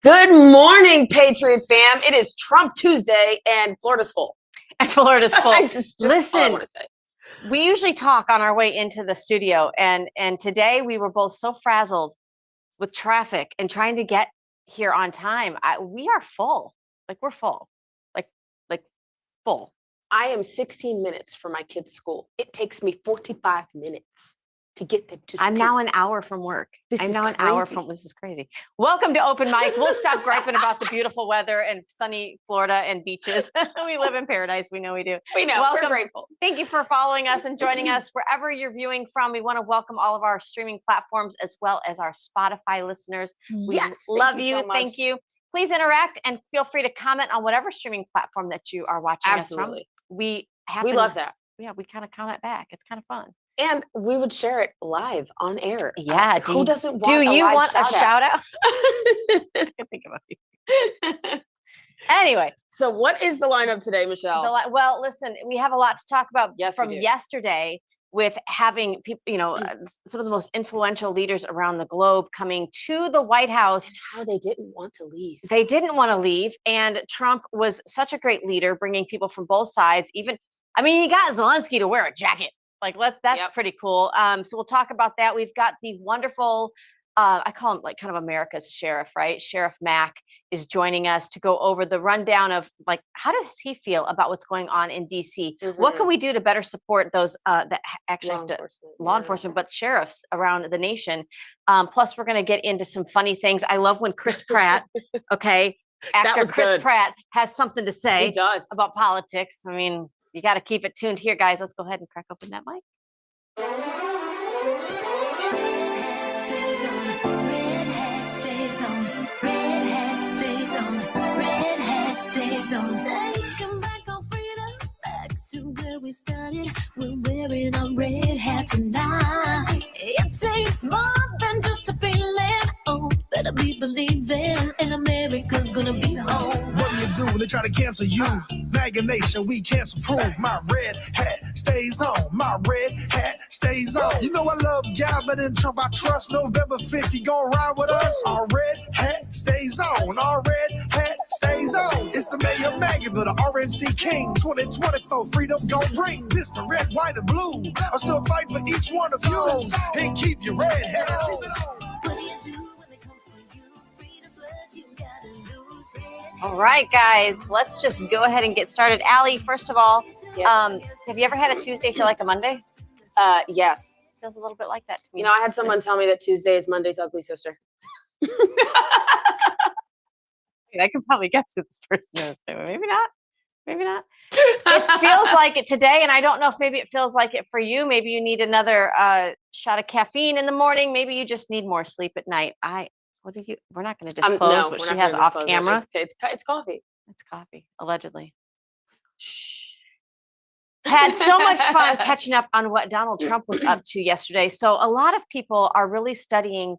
Good morning, Patriot fam. It is Trump Tuesday, and Florida's full. And Florida's full. Listen, all I want to say. We usually talk on our way into the studio, and today we were both so frazzled with traffic and trying to get here on time. We are full. We're full. Like full. I am 16 minutes from my kids' school. It takes me 45 minutes to get them to school. I'm now an hour from work. This is crazy. Welcome to Open Mic. We'll stop griping about the beautiful weather and sunny Florida and beaches. We live in paradise. We know we do. We know. Welcome. We're grateful. Thank you for following us and joining us wherever you're viewing from. We want to welcome all of our streaming platforms as well as our Spotify listeners. We love you. So thank you. Please interact and feel free to comment on whatever streaming platform that you are watching us from. We love that. Yeah, we kind of comment back. It's kind of fun. And we would share it live on air. Yeah. Who doesn't want Do you want a shout out? I can think about you. Anyway. So what is the lineup today, Michelle? Well, listen, we have a lot to talk about from yesterday with having people, some of the most influential leaders around the globe coming to the White House. And how they didn't want to leave. They didn't want to leave. And Trump was such a great leader, bringing people from both sides. He got Zelensky to wear a jacket. That's pretty cool. So we'll talk about that. We've got the wonderful, I call him kind of America's sheriff, right? Sheriff Mack is joining us to go over the rundown of how does he feel about what's going on in DC? Mm-hmm. What can we do to better support those that actually law enforcement, but sheriffs around the nation? Plus, we're going to get into some funny things. I love when Chris Pratt, actor Chris Pratt has something to say about politics. You got to keep it tuned here, guys. Let's go ahead and crack open that mic. Red hat stays on. Red hat stays on. Red hat stays on. Red hat stays on. Taking back our freedom, back to where we started. We're wearing our red hat tonight. It takes more than just a feeling. Oh, better be believing, and America's gonna be home. What do you do? They try to cancel you. MAGA Nation, we cancel proof. My red hat stays on. My red hat stays on. You know I love God, but in Trump I trust. November 5th, you gonna ride with us? Our red hat stays on. Our red hat stays on. It's the mayor of MAGAville, the RNC King. 2024, freedom gon' ring. Mr. Red, White, and Blue. I'm still fighting for each one of you. And keep your red hat on. What do you do when they come for you? Freedom's what you gotta lose. All right, guys, let's just go ahead and get started. Allie, first of all, have you ever had a Tuesday feel like a Monday? Yes. Feels a little bit like that to me. I had someone tell me that Tuesday is Monday's ugly sister. I can probably guess who this person is. Maybe not. Maybe not. It feels like it today, and I don't know if maybe it feels like it for you. Maybe you need another shot of caffeine in the morning. Maybe you just need more sleep at night. We're not going to disclose what she has off camera. It's coffee. It's coffee, allegedly. Shh. Had so much fun catching up on what Donald Trump was up to yesterday. So a lot of people are really studying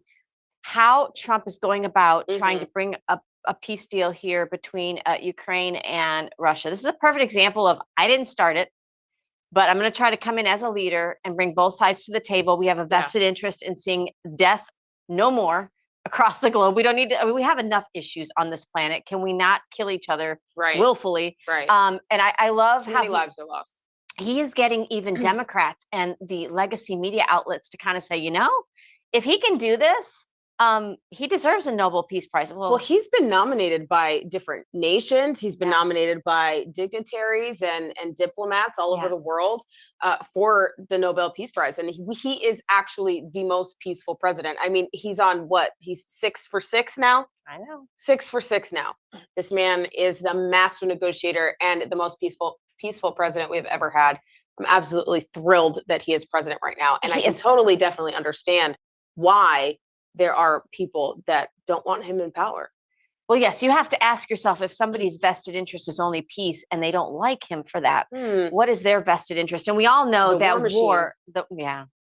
how Trump is going about trying to bring a peace deal here between Ukraine and Russia. This is a perfect example of I didn't start it, but I'm going to try to come in as a leader and bring both sides to the table. We have a vested interest in seeing death no more across the globe. We don't need to. We have enough issues on this planet. Can we not kill each other willfully? Right. And I love how many lives are lost. He is getting even Democrats and the legacy media outlets to kind of say, if he can do this, he deserves a Nobel Peace Prize. Well, he's been nominated by different nations. He's been nominated by dignitaries and diplomats all over the world for the Nobel Peace Prize. And he is actually the most peaceful president. He's on what? He's 6 for 6 now? I know. 6 for 6 now. This man is the master negotiator and the most peaceful president we've ever had. I'm absolutely thrilled that he is president right now. And I can totally, definitely understand why there are people that don't want him in power. Well, yes, you have to ask yourself, if somebody's vested interest is only peace and they don't like him for that, what is their vested interest? And we all know that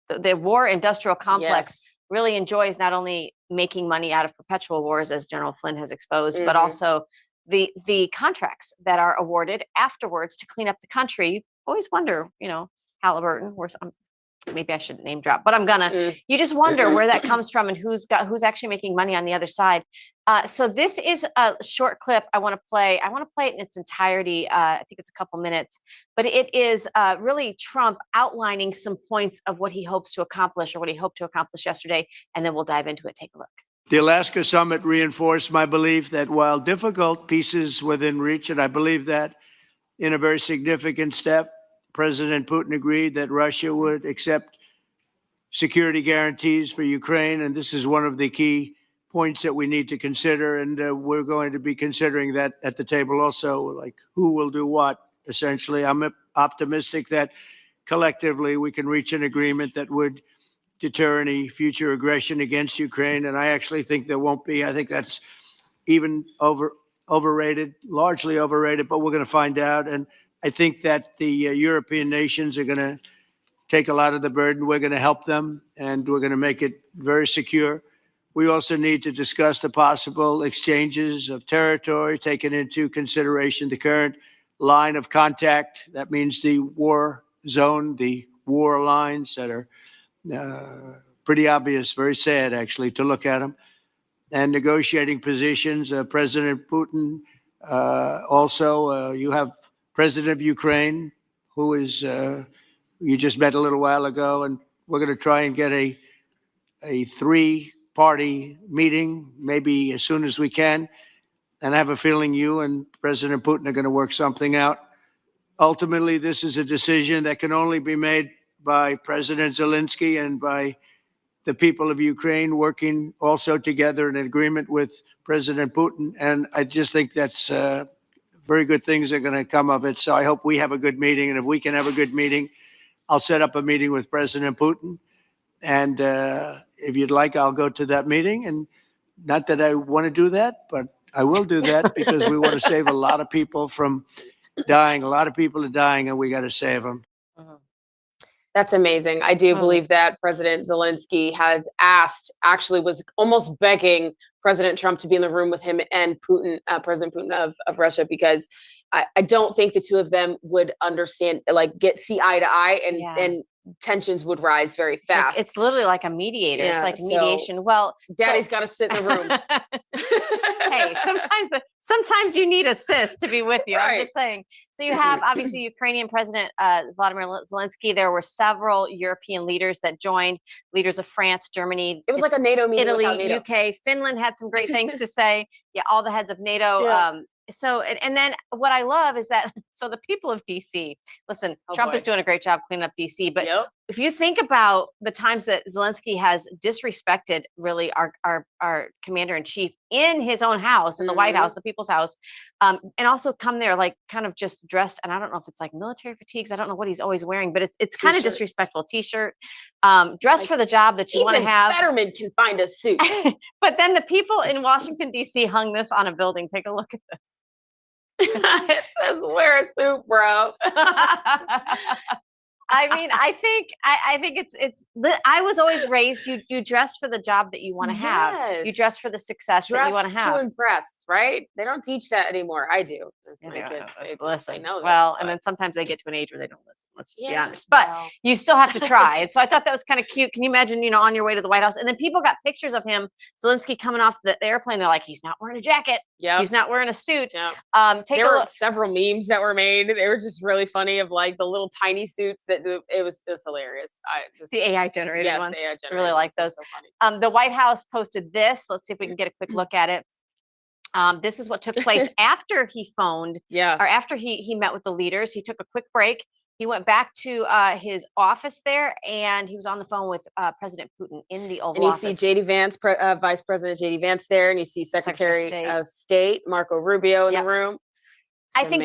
the war industrial complex really enjoys not only making money out of perpetual wars, as General Flynn has exposed, but also the contracts that are awarded afterwards to clean up the country. Always wonder, Halliburton, maybe I shouldn't name drop, but I'm gonna. You just wonder where that comes from and who's actually making money on the other side. So this is a short clip I want to play. I want to play it in its entirety. I think it's a couple minutes, but it is really Trump outlining some points of what he hopes to accomplish or what he hoped to accomplish yesterday, and then we'll dive into it. Take a look. The Alaska summit reinforced my belief that while difficult, peace is within reach, and I believe that in a very significant step, President Putin agreed that Russia would accept security guarantees for Ukraine, and this is one of the key points that we need to consider, and we're going to be considering that at the table also, like who will do what, essentially. I'm optimistic that collectively we can reach an agreement that would deter any future aggression against Ukraine, and I actually think there won't be. I think that's even overrated, largely overrated, but we're going to find out. And I think that the European nations are going to take a lot of the burden. We're going to help them, and we're going to make it very secure. We also need to discuss the possible exchanges of territory, taking into consideration the current line of contact. That means the war zone, the war lines that are pretty obvious, very sad, actually, to look at them. And negotiating positions. President Putin, also, you have President of Ukraine, who is, you just met a little while ago, and we're going to try and get a three-party meeting, maybe as soon as we can. And I have a feeling you and President Putin are going to work something out. Ultimately, this is a decision that can only be made by President Zelensky and by the people of Ukraine working also together in agreement with President Putin. And I just think that's very good things are going to come of it. So I hope we have a good meeting. And if we can have a good meeting, I'll set up a meeting with President Putin. And if you'd like, I'll go to that meeting. And not that I want to do that, but I will do that because we want to save a lot of people from dying. A lot of people are dying, and we got to save them. That's amazing. I do believe that President Zelensky has actually was almost begging President Trump to be in the room with him and Putin, President Putin of Russia, because I don't think the two of them would understand, see eye to eye, and tensions would rise very fast. It's literally like a mediator. Yeah, it's like mediation. Well, Daddy's got to sit in the room. Hey, sometimes you need a sis to be with you. Right. I'm just saying. So you have obviously Ukrainian President Vladimir Zelensky. There were several European leaders that joined, leaders of France, Germany. It was like a NATO meeting. Italy, NATO. UK, Finland had some great things to say. Yeah, all the heads of NATO. Yeah. And then what I love is that, so the people of DC, listen, Trump is doing a great job cleaning up DC, but if you think about the times that Zelensky has disrespected really our commander in chief in his own house, in the White House, the people's house, and also come there like kind of just dressed, and I don't know if it's like military fatigues, I don't know what he's always wearing, but it's kind of disrespectful. T-shirt, dressed for the job that you want to have. Fetterman can find a suit. But then the people in Washington, D.C. hung this on a building. Take a look at this. It says wear a suit, bro. I mean, I think it's. I was always raised. You dress for the job that you want to have. You dress for the success that you want to have. To impress, right? They don't teach that anymore. I do. My kids, they listen. know this, well, but... and then sometimes they get to an age where they don't listen. Let's just be honest. But you still have to try. And so I thought that was kind of cute. Can you imagine, on your way to the White House, and then people got pictures of him, Zelensky, coming off the airplane. They're like, he's not wearing a jacket. Yeah. He's not wearing a suit. Yeah. There were several memes that were made. They were just really funny, of like the little tiny suits that it was hilarious. The AI generated ones. The AI generated. I really like those. So funny. The White House posted this. Let's see if we can get a quick look at it. This is what took place after he phoned. Yeah. Or after he met with the leaders. He took a quick break. He went back to his office there, and he was on the phone with President Putin in the Oval Office. And you see J.D. Vance, Vice President J.D. Vance there, and you see Secretary of State Marco Rubio in the room. I think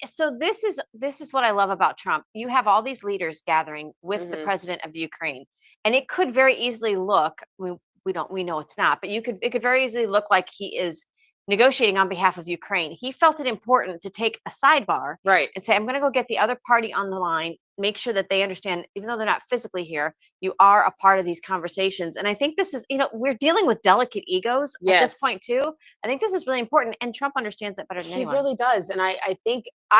so this is what I love about Trump. You have all these leaders gathering with the president of the Ukraine, and it could very easily look, we know it's not, but it could very easily look like he is negotiating on behalf of Ukraine. He felt it important to take a sidebar, right, and say, I'm going to go get the other party on the line, make sure that they understand, even though they're not physically here, you are a part of these conversations. And I think this is, we're dealing with delicate egos at this point too. I think this is really important, and Trump understands that better than anyone. He really does. And I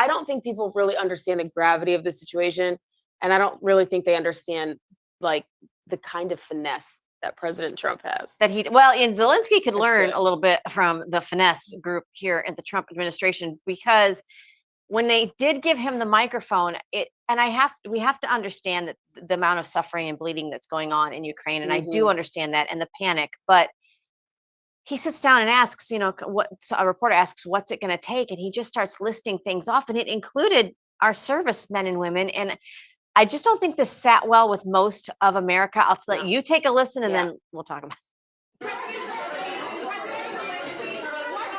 don't think people really understand the gravity of the situation, and I don't really think they understand like the kind of finesse that President Trump has. That and Zelensky could That's learn good. a little bit from the finesse group here at the Trump administration, because when they did give him the microphone, we have to understand that the amount of suffering and bleeding that's going on in Ukraine, and I do understand that, and the panic, but he sits down and asks, a reporter asks, what's it going to take? And he just starts listing things off, and it included our servicemen and women. And I just don't think this sat well with most of America. I'll let you take a listen, and then we'll talk about it. What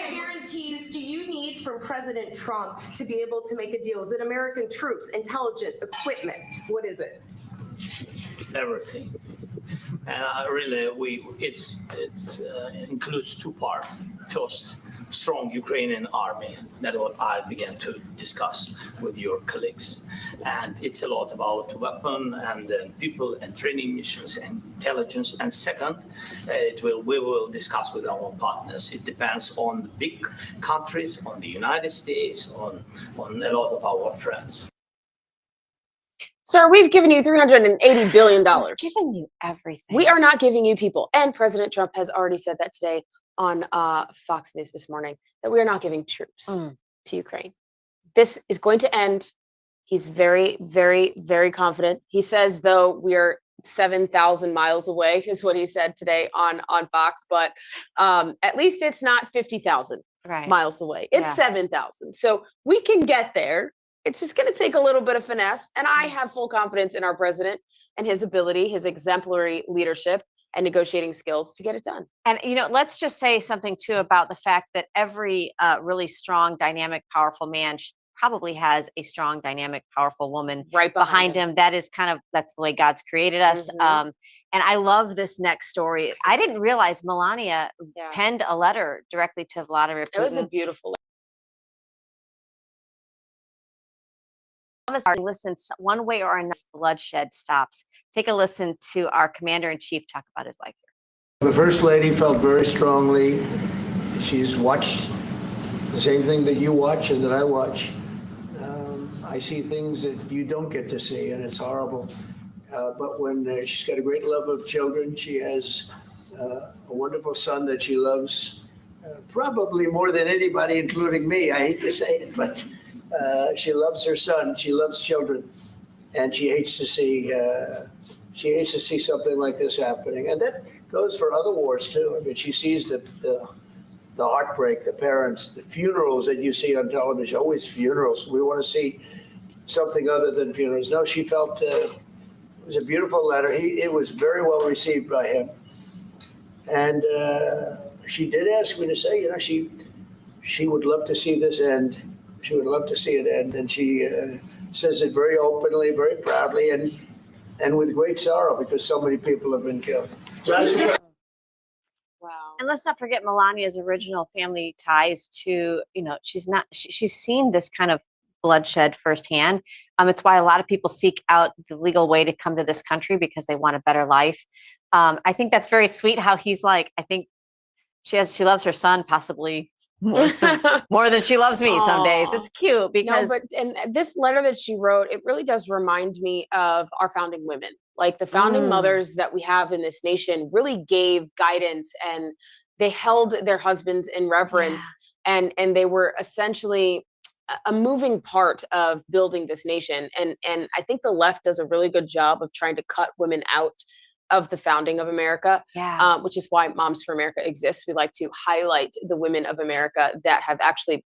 guarantees do you need from President Trump to be able to make a deal? Is it American troops, intelligence, equipment? What is it? Everything. And it includes two parts. First, strong Ukrainian army that what I began to discuss with your colleagues. And it's a lot about weapon and people and training missions and intelligence. And second, we will discuss with our partners. It depends on the big countries, on the United States, on a lot of our friends. Sir, we've given you $380 billion. We've given you everything. We are not giving you people. And President Trump has already said that today on Fox News this morning, that we are not giving troops to Ukraine. This is going to end. He's very, very, very confident. He says, though, we are 7,000 miles away, is what he said today on Fox. But at least it's not 50,000 miles away. It's 7,000. So we can get there. It's just going to take a little bit of finesse. And I have full confidence in our president and his ability, his exemplary leadership and negotiating skills to get it done. And, let's just say something, too, about the fact that every really strong, dynamic, powerful man probably has a strong, dynamic, powerful woman right behind him. That's the way God's created us. And I love this next story. I didn't realize Melania penned a letter directly to Vladimir Putin. It was a beautiful letter. Listen, one way or another, bloodshed stops. Take a listen to our commander-in-chief talk about his wife here. The First Lady felt very strongly. She's watched the same thing that you watch and that I watch. I see things that you don't get to see, and it's horrible. But when she's got a great love of children, she has a wonderful son that she loves, probably more than anybody, including me. I hate to say it, but she loves her son. She loves children, and she hates to see something like this happening. And that goes for other wars too. I mean, she sees the heartbreak, the parents, the funerals that you see on television. Always funerals. We want to see something other than funerals. No, she felt it was a beautiful letter. It was very well received by him, and she did ask me to say, she would love to see this end. She would love to see it end, and she says it very openly, very proudly, and with great sorrow, because so many people have been killed. Wow. And let's not forget Melania's original family ties to, she's seen this kind of bloodshed firsthand. It's why a lot of people seek out the legal way to come to this country, because they want a better life. I think that's very sweet how he's like, I think she loves her son possibly more than she loves me some days. It's cute because and this letter that she wrote, it really does remind me of our founding women. Like the founding mothers that we have in this nation really gave guidance, and they held their husbands in reverence, and they were essentially a moving part of building this nation. And I think the left does a really good job of trying to cut women out of the founding of America, which is why Moms for America exists. We like to highlight the women of America that have actually,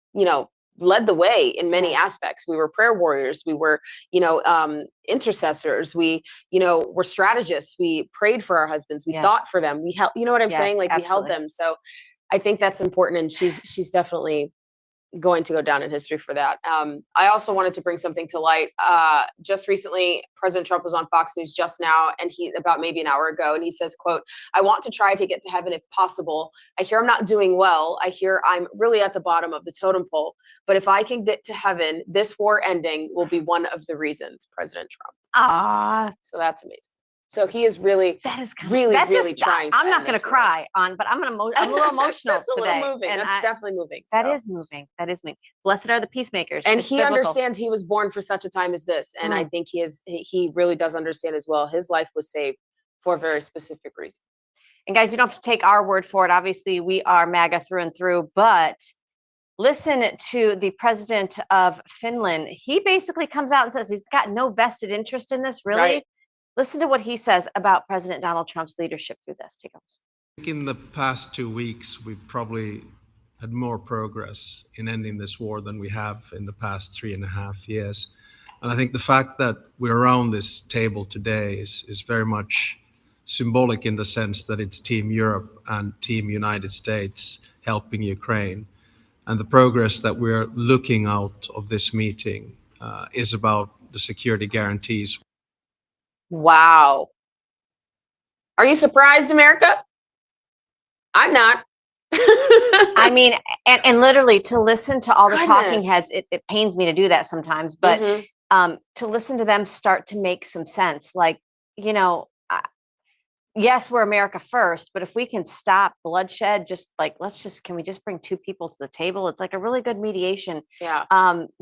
led the way in many aspects. We were prayer warriors. We were, intercessors. We, were strategists. We prayed for our husbands. We thought for them. We held, you know what I'm saying? Like we held them. So I think that's important. And she's definitely going to go down in history for that. I also wanted to bring something to light. Just recently, President Trump was on Fox News just now, and about maybe an hour ago, and he says, quote, "I want to try to get to heaven if possible. I hear I'm not doing well. I hear I'm really at the bottom of the totem pole. But if I can get to heaven, this war ending will be one of the reasons." President Trump. So that's amazing. So he is really, really trying. I'm not going to cry but I'm a little emotional That's a today. little moving. And that's definitely moving. That is moving. That is moving. Blessed are the peacemakers. And it's he biblical. understands he was born for such a time as this. And I think he really does understand as well. His life was saved for a very specific reason. And guys, you don't have to take our word for it. Obviously, we are MAGA through and through, but listen to the president of Finland. He basically comes out and says he's got no vested interest in this, really. Right. Listen to what he says about President Donald Trump's leadership through this. Take a listen. In the past 2 weeks, we've probably had more progress in ending this war than we have in the past 3.5 years. And I think the fact that we're around this table today is very much symbolic in the sense that it's Team Europe and Team United States helping Ukraine. And the progress that we're looking out of this meeting is about the security guarantees. Wow. Are you surprised, America? I'm not. I mean, and literally to listen to all the talking Goodness. heads, it pains me to do that sometimes, but to listen to them start to make some sense. Like, you know, yes, we're America first, but if we can stop bloodshed, just like, can we just bring two people to the table? It's like a really good mediation. Yeah.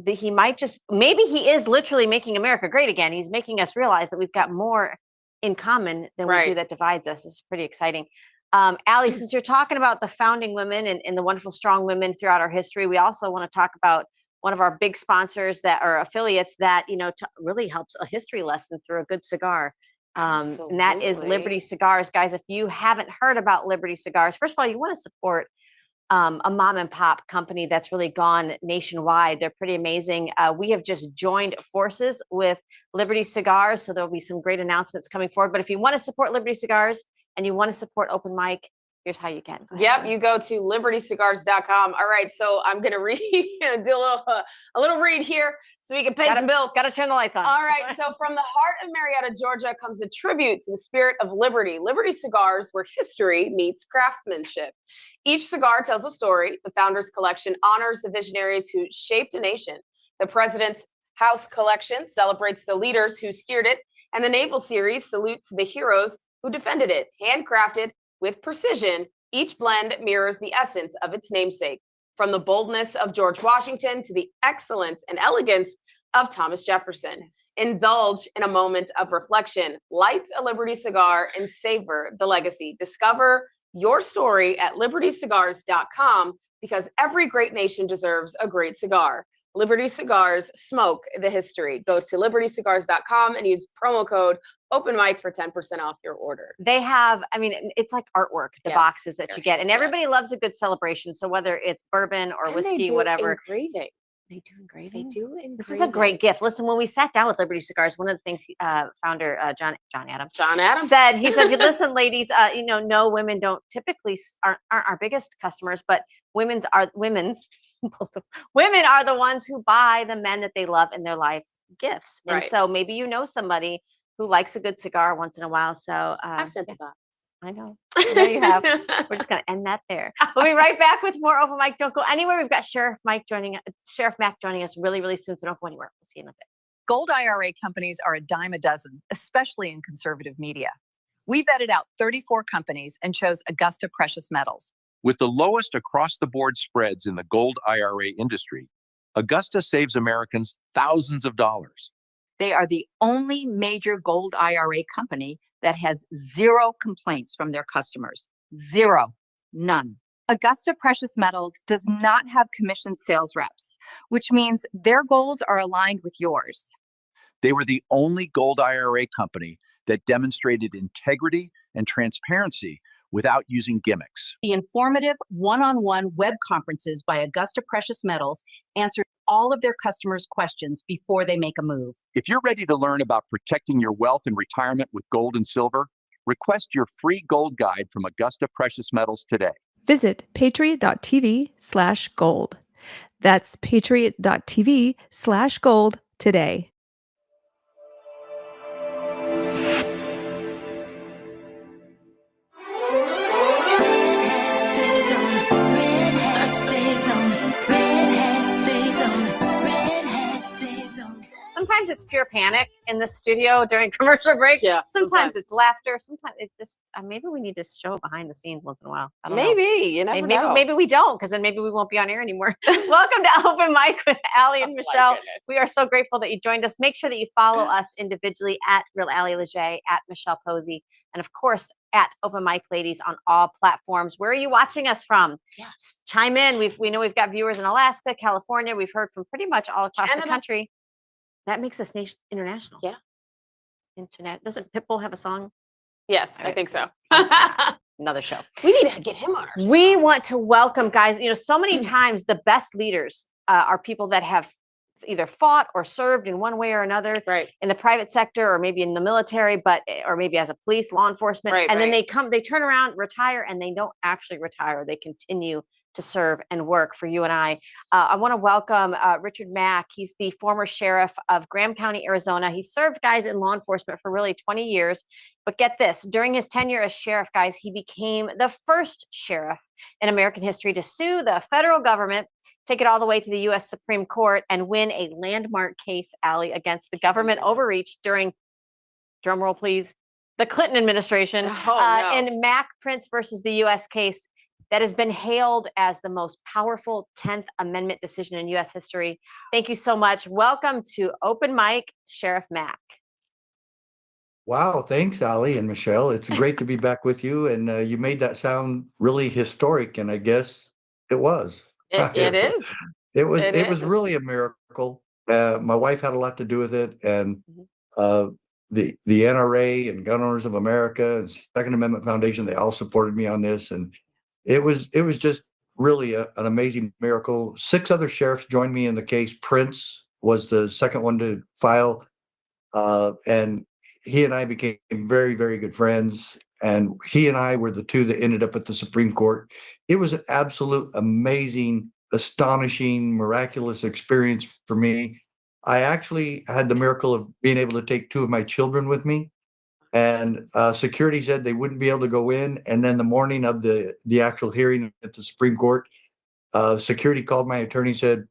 He might maybe he is literally making America great again. He's making us realize that we've got more in common than we do that divides us. It's pretty exciting. Allie, since you're talking about the founding women and the wonderful strong women throughout our history, we also want to talk about one of our big sponsors that are affiliates that, you know, really helps a history lesson through a good cigar. And that is Liberty Cigars. Guys, if you haven't heard about Liberty Cigars, first of all, you want to support a mom and pop company that's really gone nationwide. They're pretty amazing. We have just joined forces with Liberty Cigars, so there'll be some great announcements coming forward. But if you want to support Liberty Cigars and you want to support Open Mic, here's how you can. Yep, you go to libertycigars.com. All right, so I'm gonna do a little read here so we can pay some bills. Got to turn the lights on. All right, so from the heart of Marietta, Georgia, comes a tribute to the spirit of liberty. Liberty Cigars, where history meets craftsmanship. Each cigar tells a story. The Founders Collection honors the visionaries who shaped a nation. The President's House Collection celebrates the leaders who steered it, and the Naval Series salutes the heroes who defended it. Handcrafted with precision, each blend mirrors the essence of its namesake, from the boldness of George Washington to the excellence and elegance of Thomas Jefferson. Indulge in a moment of reflection, light a Liberty cigar, and savor the legacy. Discover your story at libertycigars.com, because every great nation deserves a great cigar. Liberty Cigars, smoke the history. Go to libertycigars.com and use promo code Open Mic for 10% off your order. They have, I mean, it's like artwork, the boxes that you get. And everybody loves a good celebration. So whether it's bourbon or whiskey, whatever. Engraving. They do engraving. They do engraving. This is a great gift. Listen, when we sat down with Liberty Cigars, one of the things founder John Adams said, he said, listen, ladies, you know, no, women don't typically aren't our biggest customers, but women are the ones who buy the men that they love in their life gifts. And so maybe you know somebody who likes a good cigar once in a while. So I've sent the box. I know. There you have. We're just going to end that there. We'll be right back with more Open Mic. Don't go anywhere. We've got Sheriff Mack joining us really, really soon. So don't go anywhere. We'll see you in a bit. Gold IRA companies are a dime a dozen, especially in conservative media. We vetted out 34 companies and chose Augusta Precious Metals. With the lowest across-the-board spreads in the gold IRA industry, Augusta saves Americans thousands of dollars. They are the only major gold IRA company that has zero complaints from their customers. Zero. None. Augusta Precious Metals does not have commissioned sales reps, which means their goals are aligned with yours. They were the only gold IRA company that demonstrated integrity and transparency without using gimmicks. The informative one-on-one web conferences by Augusta Precious Metals answer all of their customers' questions before they make a move. If you're ready to learn about protecting your wealth in retirement with gold and silver, request your free gold guide from Augusta Precious Metals today. Visit patriot.tv/gold. That's patriot.tv/gold today. Sometimes it's pure panic in the studio during commercial break. Yeah. Sometimes it's laughter. Sometimes it's just maybe we need to show behind the scenes once in a while. I don't know. You never know. Maybe we don't, because then maybe we won't be on air anymore. Welcome to Open Mic with Allie and Michelle. We are so grateful that you joined us. Make sure that you follow us individually at Real Allie Leger, at Michelle Posey, and of course at Open Mic Ladies on all platforms. Where are you watching us from? Yes. Chime in. We know we've got viewers in Alaska, California. We've heard from pretty much all across the country. That makes us international. Yeah. Internet. Doesn't Pitbull have a song? Yes, I think so. Another show. We need to get him on our show. We want to welcome, guys. So many times the best leaders are people that have either fought or served in one way or another, right, in the private sector or maybe in the military, or maybe as a police, law enforcement. Right, and then they turn around, retire, and they don't actually retire. They continue to serve and work for you and I. I want to welcome Richard Mack. He's the former sheriff of Graham County, Arizona. He served, guys, in law enforcement for really 20 years. But get this, during his tenure as sheriff, guys, he became the first sheriff in American history to sue the federal government, take it all the way to the U.S. Supreme Court, and win a landmark case, Allie, against the government overreach during, drumroll please, the Clinton administration, in Mack Prince versus the U.S. case that has been hailed as the most powerful 10th Amendment decision in U.S. history. Thank you so much. Welcome to Open Mic, Sheriff Mack. Wow, thanks, Allie and Michelle. It's great to be back with you, and you made that sound really historic, and I guess it was. It is. It was really a miracle. My wife had a lot to do with it, and the NRA and Gun Owners of America and Second Amendment Foundation, they all supported me on this, and it was just really an amazing miracle. 6 other sheriffs joined me in the case. Prince was the second one to file, and he and I became very, very good friends. And he and I were the 2 that ended up at the Supreme Court. It was an absolute amazing, astonishing, miraculous experience for me. I actually had the miracle of being able to take 2 of my children with me. And security said they wouldn't be able to go in. And then the morning of the actual hearing at the Supreme Court, security called my attorney and said,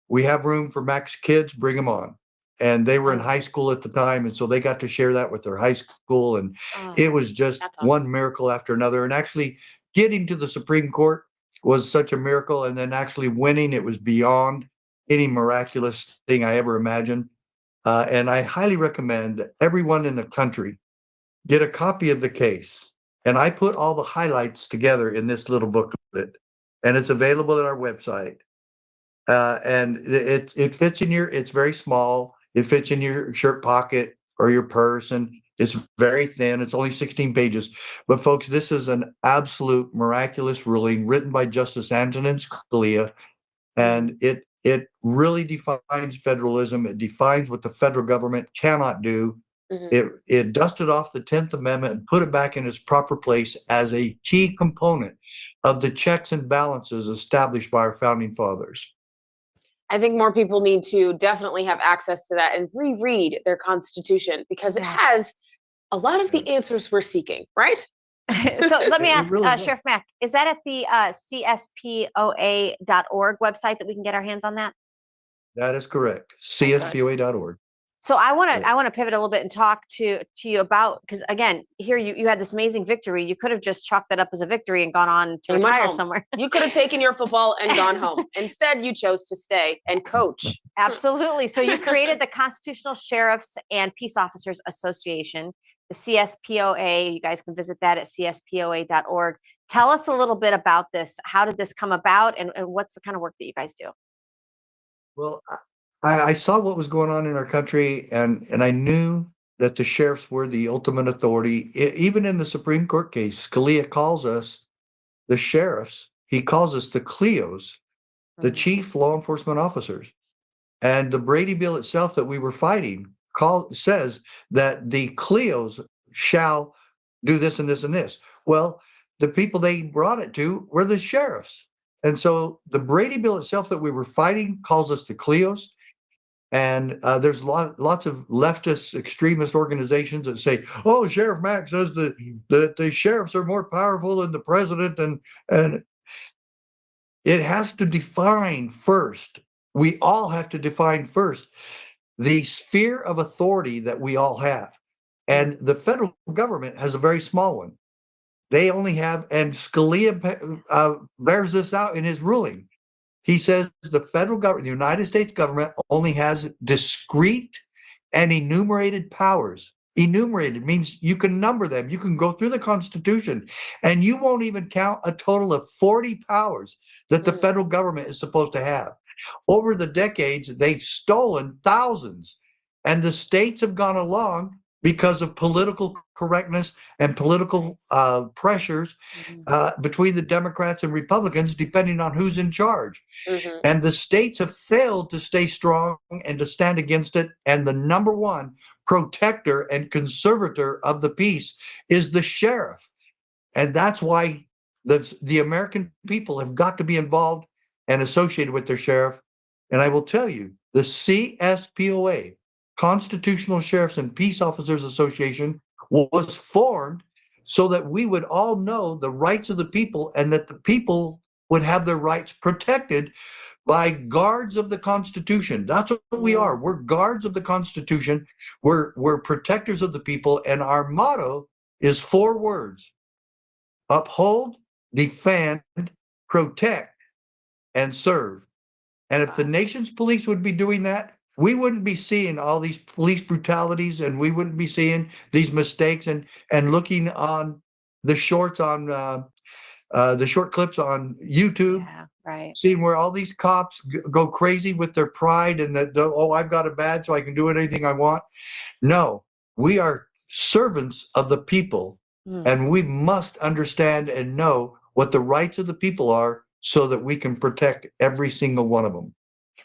"We have room for Mack's kids, bring them on." And they were in high school at the time, and so they got to share that with their high school. And it was just one miracle after another. And actually getting to the Supreme Court was such a miracle. And then actually winning, it was beyond any miraculous thing I ever imagined. And I highly recommend that everyone in the country get a copy of the case. And I put all the highlights together in this little booklet, and it's available at our website. And it fits in it's very small. It fits in your shirt pocket or your purse, and it's very thin. It's only 16 pages. But folks, this is an absolute miraculous ruling written by Justice Antonin Scalia. And it really defines federalism. It defines what the federal government cannot do. It dusted off the 10th Amendment and put it back in its proper place as a key component of the checks and balances established by our founding fathers. I think more people need to definitely have access to that and reread their Constitution, because it has a lot of the answers we're seeking, right? So let me ask, Sheriff Mack, is that at the CSPOA.org website that we can get our hands on that? That is correct. CSPOA.org. So I want to pivot a little bit and talk to you about, because again, here you had this amazing victory. You could have just chalked that up as a victory and gone on to retire somewhere. You could have taken your football and gone home. Instead, you chose to stay and coach. Absolutely. So you created the Constitutional Sheriffs and Peace Officers Association, the CSPOA. You guys can visit that at CSPOA.org. Tell us a little bit about this. How did this come about, and what's the kind of work that you guys do? Well, I saw what was going on in our country, and I knew that the sheriffs were the ultimate authority. Even in the Supreme Court case, Scalia calls us the sheriffs. He calls us the CLEOs, the chief law enforcement officers. And the Brady Bill itself that we were fighting says that the CLEOs shall do this and this and this. Well, the people they brought it to were the sheriffs. And so the Brady Bill itself that we were fighting calls us the CLEOs. And there's lots of leftist extremist organizations that say, "Oh, Sheriff Mack says that the sheriffs are more powerful than the president," and it has to define first. We all have to define first the sphere of authority that we all have, and the federal government has a very small one. They only have, and Scalia bears this out in his ruling. He says the federal government, the United States government, only has discrete and enumerated powers enumerated means you can number them. You can go through the Constitution and you won't even count a total of 40 powers that the federal government is supposed to have. Over the decades, they've stolen thousands, and the states have gone along because of political correctness and political pressures between the Democrats and Republicans, depending on who's in charge. And the states have failed to stay strong and to stand against it. And the number one protector and conservator of the peace is the sheriff. And that's why the American people have got to be involved and associated with their sheriff. And I will tell you, the CSPOA, Constitutional Sheriffs and Peace Officers Association, was formed so that we would all know the rights of the people and that the people would have their rights protected by guards of the Constitution. That's what we are. We're guards of the Constitution. We're protectors of the people. And our motto is 4 words: uphold, defend, protect, and serve. And if the nation's police would be doing that, we wouldn't be seeing all these police brutalities, and we wouldn't be seeing these mistakes and looking on the shorts on the short clips on YouTube, seeing where all these cops go crazy with their pride and that, oh, I've got a badge so I can do anything I want. No, we are servants of the people, and we must understand and know what the rights of the people are so that we can protect every single one of them.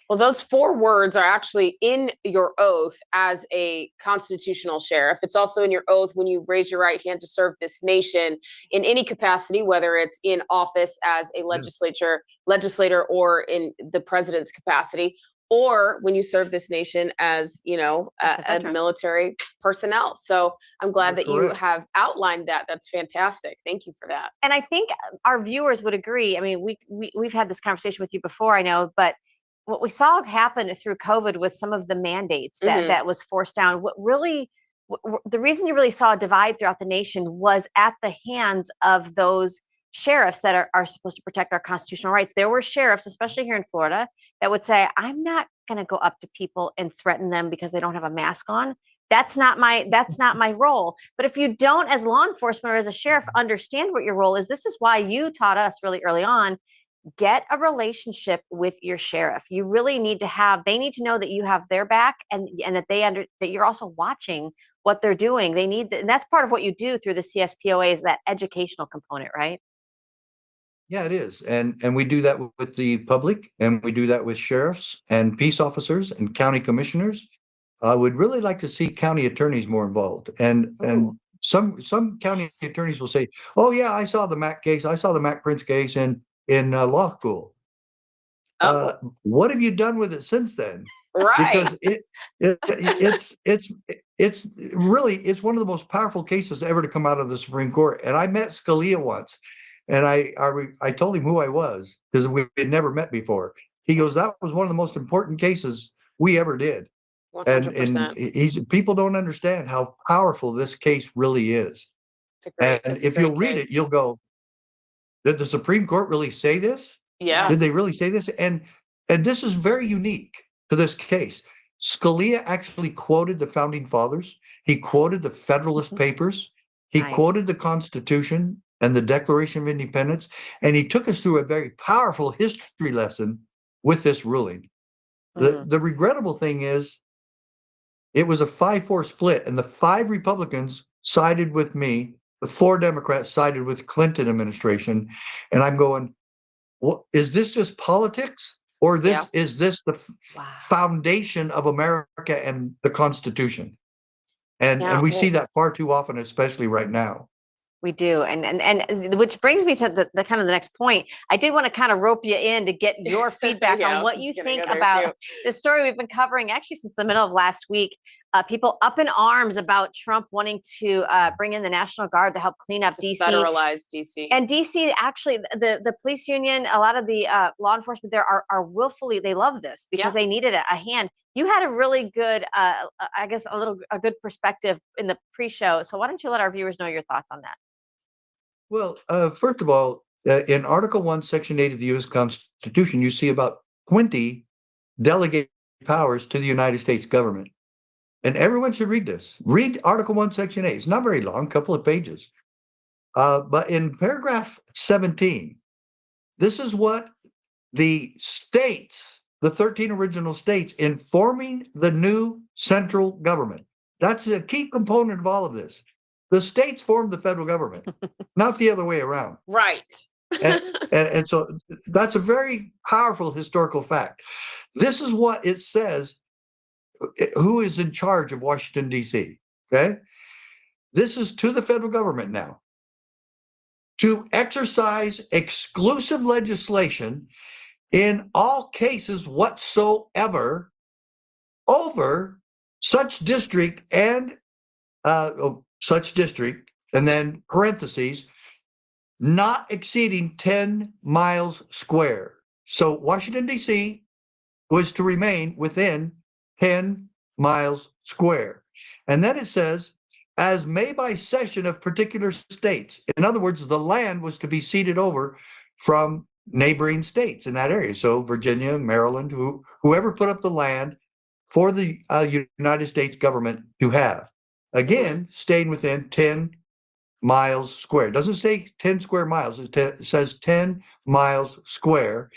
Well, those 4 words are actually in your oath as a constitutional sheriff. It's also in your oath when you raise your right hand to serve this nation in any capacity, whether it's in office as a legislator or in the president's capacity, or when you serve this nation as, a military personnel. So I'm glad that you have outlined that. That's fantastic. Thank you for that. And I think our viewers would agree. I mean, we've had this conversation with you before, I know, but what we saw happen through COVID with some of the mandates that was forced down, the reason you really saw a divide throughout the nation was at the hands of those sheriffs that are supposed to protect our constitutional rights. There were sheriffs, especially here in Florida, that would say, I'm not going to go up to people and threaten them because they don't have a mask on. That's not my role. But if you don't, as law enforcement or as a sheriff, understand what your role is, this is why you taught us really early on, get a relationship with your sheriff. You really need to they need to know that you have their back and that that you're also watching what they're doing. And that's part of what you do through the CSPOA is that educational component, right? Yeah, it is. And we do that with the public, and we do that with sheriffs and peace officers and county commissioners. I would really like to see county attorneys more involved. And some county attorneys will say, oh yeah, I saw the Mack case. I saw the Mack Prince case in law school. What have you done with it since then? Right. Because it's really one of the most powerful cases ever to come out of the Supreme Court. And I met Scalia once, and I told him who I was because we had never met before. He goes, that was one of the most important cases we ever did. 100%. And people don't understand how powerful this case really is. And if you'll read it, you'll go, did the Supreme Court really say this? Yeah. Did they really say this? And this is very unique to this case. Scalia actually quoted the founding fathers. He quoted the Federalist Papers. He quoted the Constitution and the Declaration of Independence. And he took us through a very powerful history lesson with this ruling. The regrettable thing is it was a 5-4 split, and the 5 Republicans sided with me. The 4 Democrats sided with Clinton administration. And I'm going, well, is this just politics? Or is this the foundation of America and the Constitution? And we see that far too often, especially right now. We do. And which brings me to the kind of the next point. I did want to kind of rope you in to get your feedback on what you think about this story we've been covering actually since the middle of last week. People up in arms about Trump wanting to bring in the National Guard to help clean up DC. Federalize DC. And DC, actually, the police union, a lot of the law enforcement there are willfully, they love this because they needed a hand. You had a really good, I guess, a good perspective in the pre-show. So why don't you let our viewers know your thoughts on that? Well, first of all, in Article 1, Section 8 of the U.S. Constitution, you see about 20 delegate powers to the United States government. and everyone should read this. Read Article 1, Section 8. It's not very long, couple of pages. But in paragraph 17, this is what the states, the 13 original states, informing the new central government. That's a key component of all of this. The states formed the federal government, not the other way around. Right. And so that's a very powerful historical fact. This is what it says, who is in charge of Washington, D.C., okay? This is to the federal government now. To exercise exclusive legislation in all cases whatsoever over such district and then parentheses, not exceeding 10 miles square. So Washington, D.C. was to remain within 10 miles square. And then it says, as may by cession of particular states. In other words, the land was to be ceded over from neighboring states in that area. So Virginia, Maryland, whoever put up the land for the United States government to have. Again, staying within 10 miles square. It doesn't say 10 square miles. It says 10 miles square.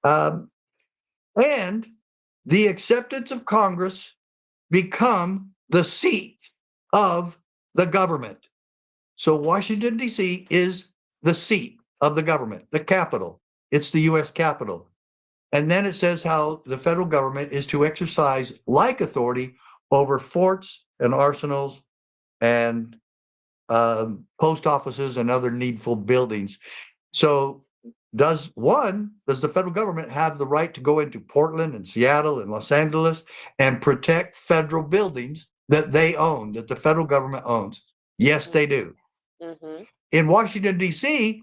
And the acceptance of Congress become the seat of the government. So Washington, D.C. is the seat of the government, the capital. It's the U.S. capital. And then it says how the federal government is to exercise like authority over forts and arsenals and post offices and other needful buildings. So does the federal government have the right to go into Portland and Seattle and Los Angeles and protect federal buildings that they own, that the federal government owns? Yes, they do. Mm-hmm. In Washington, D.C.,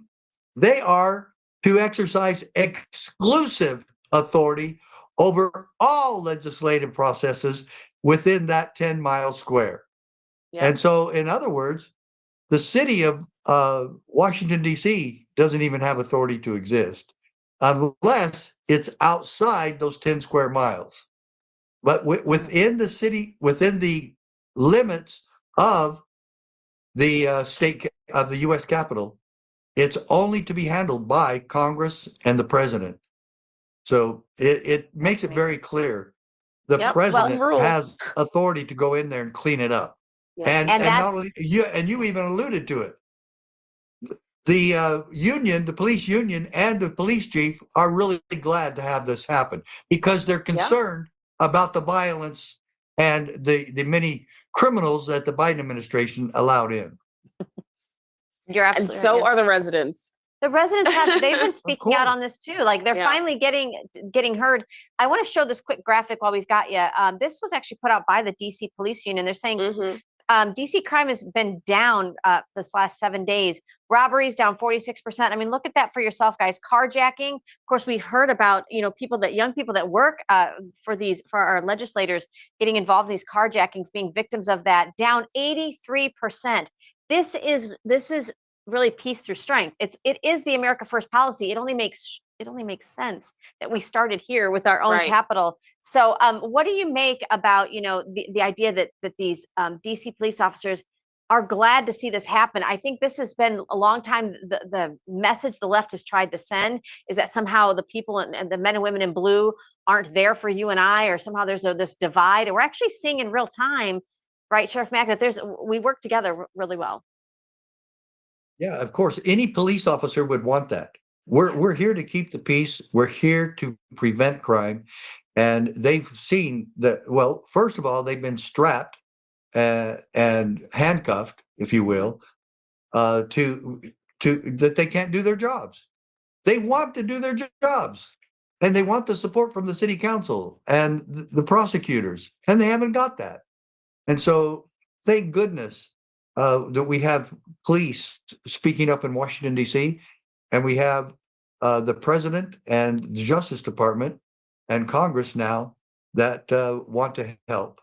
they are to exercise exclusive authority over all legislative processes within that 10 mile square. Yeah. And so, in other words, the city of Washington, D.C. doesn't even have authority to exist unless it's outside those 10 square miles. But within the city, within the limits of the state of the U.S. Capitol, it's only to be handled by Congress and the president. So it makes it very clear. The president has authority to go in there and clean it up. Yes. And not only you, and you even alluded to it. The union, the police union, and the police chief are really glad to have this happen because they're concerned about the violence and the many criminals that the Biden administration allowed in. You're absolutely And so right. are the residents. The residents they've been speaking out on this too. Like they're finally getting heard. I want to show this quick graphic while we've got you. This was actually put out by the DC Police Union. They're saying DC crime has been down this last 7 days. Robberies down 46%. I mean, look at that for yourself, guys. Carjacking. Of course, we heard about, young people that work for our legislators getting involved in these carjackings, being victims of that, down 83%. This is really peace through strength. It is the America First policy. It only makes sense that we started here with our own capital. So what do you make about, the idea that these DC police officers are glad to see this happen? I think this has been a long time. The message the left has tried to send is that somehow the people and the men and women in blue aren't there for you and I, or somehow there's this divide. And we're actually seeing in real time, right, Sheriff Mack, that we work together really well. Yeah, of course, any police officer would want that. We're here to keep the peace. We're here to prevent crime. And they've seen that, well, first of all, they've been strapped and handcuffed, if you will, to that they can't do their jobs. They want to do their jobs. And they want the support from the city council and the prosecutors. And they haven't got that. And so thank goodness that we have police speaking up in Washington, D.C., and we have the president and the Justice Department and Congress now that want to help.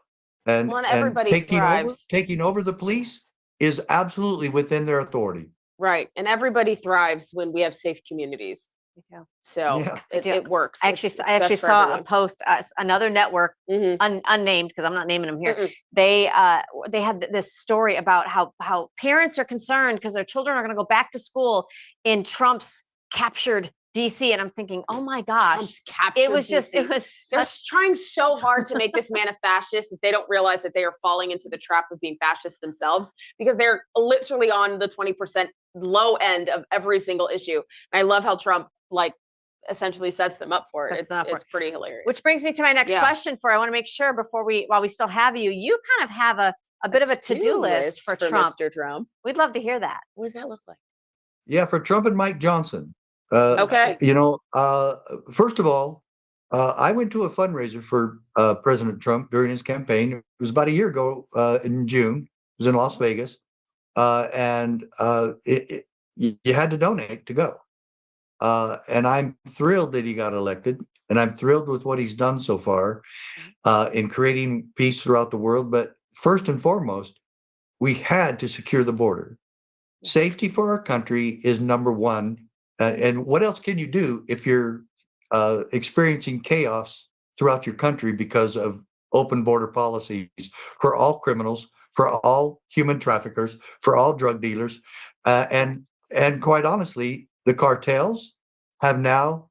And, everybody taking over the police is absolutely within their authority. Right. And everybody thrives when we have safe communities. Me too. So Yeah. it works. I actually, It's I actually best for saw a everyone. post, another network, Mhm. unnamed because I'm not naming them here. Mm-mm. They had this story about how parents are concerned because their children are going to go back to school in Trump's captured DC, and I'm thinking, oh my gosh, Trump's captured it was just, DC. it was They're such, trying so hard to make this man a fascist that they don't realize that they are falling into the trap of being fascists themselves because they're literally on the 20% low end of every single issue. And I love how Trump like essentially sets them up for it. Sets them up for It's pretty hilarious. which brings me to my next Yeah. question. I want to make sure while we still have you, you kind of have a bit of a to-do list for Trump. Mr. Trump. We'd love to hear that. What does that look like? Yeah, for Trump and Mike Johnson. Okay. First of all, I went to a fundraiser for President Trump during his campaign. It was about a year ago in June. It was in Las Vegas. You had to donate to go. And I'm thrilled that he got elected. And I'm thrilled with what he's done so far in creating peace throughout the world. But first and foremost, we had to secure the border. Safety for our country is number one. And what else can you do if you're experiencing chaos throughout your country because of open border policies for all criminals, for all human traffickers, for all drug dealers, and quite honestly, the cartels have now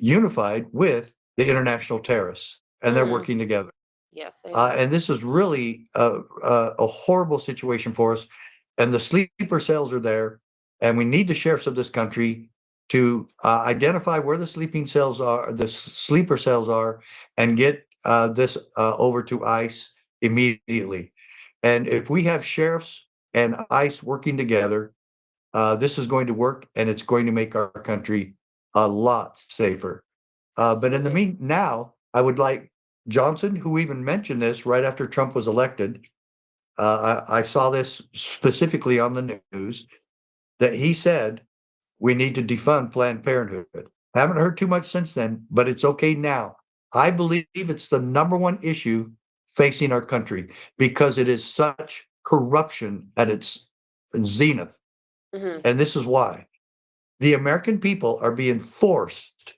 unified with the international terrorists, and they're working together. Yes. And this is really a horrible situation for us. And the sleeper cells are there, and we need the sheriffs of this country to identify where the sleeper cells are, and get this over to ICE immediately. And if we have sheriffs and ICE working together, this is going to work, and it's going to make our country a lot safer. But in the now, I would like Johnson, who even mentioned this right after Trump was elected. I saw this specifically on the news that he said we need to defund Planned Parenthood. Haven't heard too much since then, but it's okay now. I believe it's the number one issue facing our country because it is such corruption at its zenith. Mm-hmm. And this is why the American people are being forced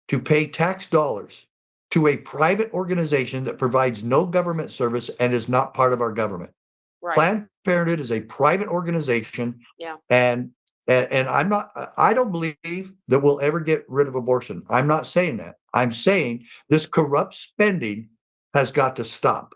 to pay tax dollars to a private organization that provides no government service and is not part of our government. Right. Planned Parenthood is a private organization. Yeah. And I don't believe that we'll ever get rid of abortion. I'm not saying that. I'm saying this corrupt spending has got to stop.